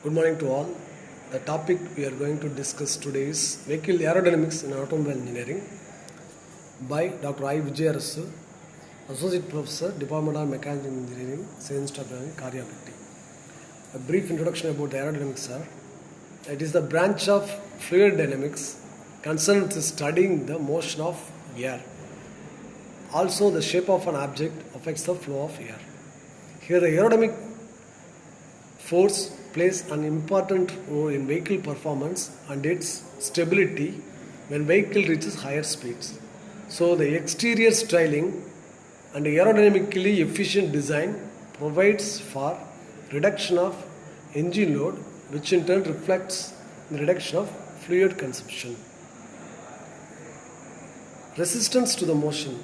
Good morning to all. The topic we are going to discuss today is Vehicle Aerodynamics in Automobile Engineering by Dr. I. Vijayarasu, Associate Professor, Department of Mechanical Engineering, Science Technology, Karyapatti. A brief introduction about the aerodynamics, sir. It is the branch of fluid dynamics concerned with studying the motion of air. Also, the shape of an object affects the flow of air. Here, the aerodynamic force plays an important role in vehicle performance and its stability when vehicle reaches higher speeds. So the exterior styling and aerodynamically efficient design provides for reduction of engine load, which in turn reflects the reduction of fluid consumption. Resistance to the motion.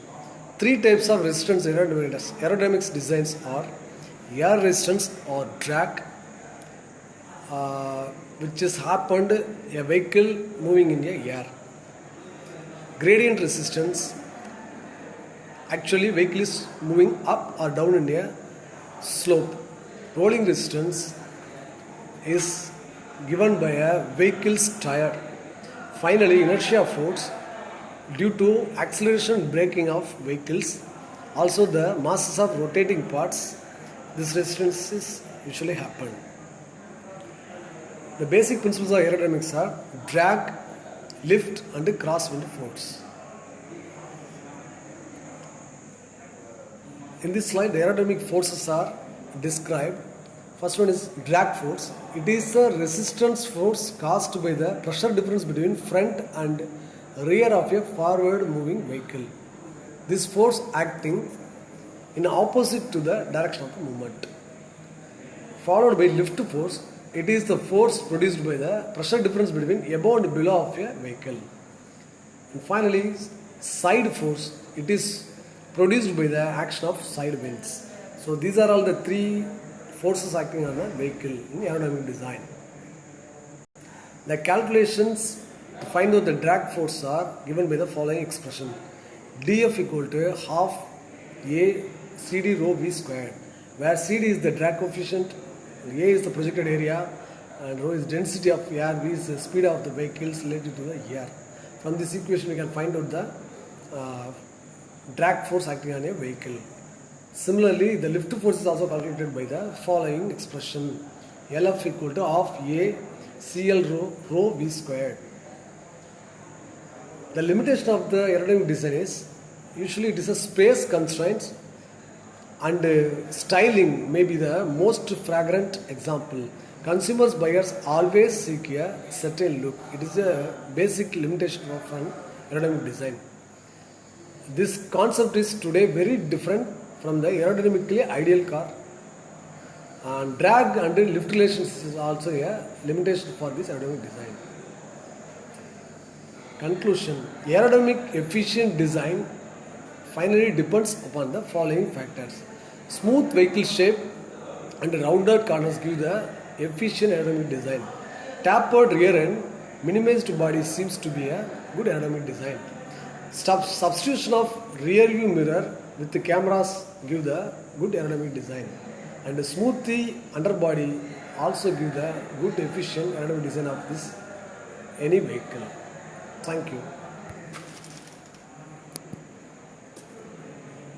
Three types of resistance aerodynamics designs are air resistance or drag, which has happened a vehicle moving in the air. Gradient resistance, actually vehicle is moving up or down in a slope. Rolling resistance is given by a vehicle's tire. Finally, inertia force due to acceleration and braking of vehicles, also the masses of rotating parts, this resistance is usually happen. The basic principles of aerodynamics are drag, lift and crosswind force. In this slide, the aerodynamic forces are described. First one is drag force. It is a resistance force caused by the pressure difference between front and rear of a forward moving vehicle. This force acting in opposite to the direction of the movement. Followed by lift force. It is the force produced by the pressure difference between above and below of a vehicle. And finally, side force. It is produced by the action of side winds. So these are all the three forces acting on a vehicle in aerodynamic design. The calculations to find out the drag force are given by the following expression. dF equal to half A CD rho V squared, where CD is the drag coefficient, A is the projected area, and rho is density of air, V is the speed of the vehicles related to the air. From this equation we can find out the drag force acting on a vehicle. Similarly, the lift force is also calculated by the following expression. LF equal to half A CL rho V squared. The limitation of the aerodynamic design is usually it is a space constraints, and styling may be the most flagrant example. Consumers, buyers always seek a certain look. It is a basic limitation of an aerodynamic design. This concept is today very different from the aerodynamically ideal car. And drag and lift relations is also a limitation for this aerodynamic design. Conclusion. Aerodynamic efficient design finally depends upon the following factors. Smooth vehicle shape and rounded corners give the efficient aerodynamic design. Tapered rear end, minimized body seems to be a good aerodynamic design. Substitution of rear view mirror with the cameras give the good aerodynamic design. And the smooth underbody also give the good efficient aerodynamic design of this any vehicle. Thank you.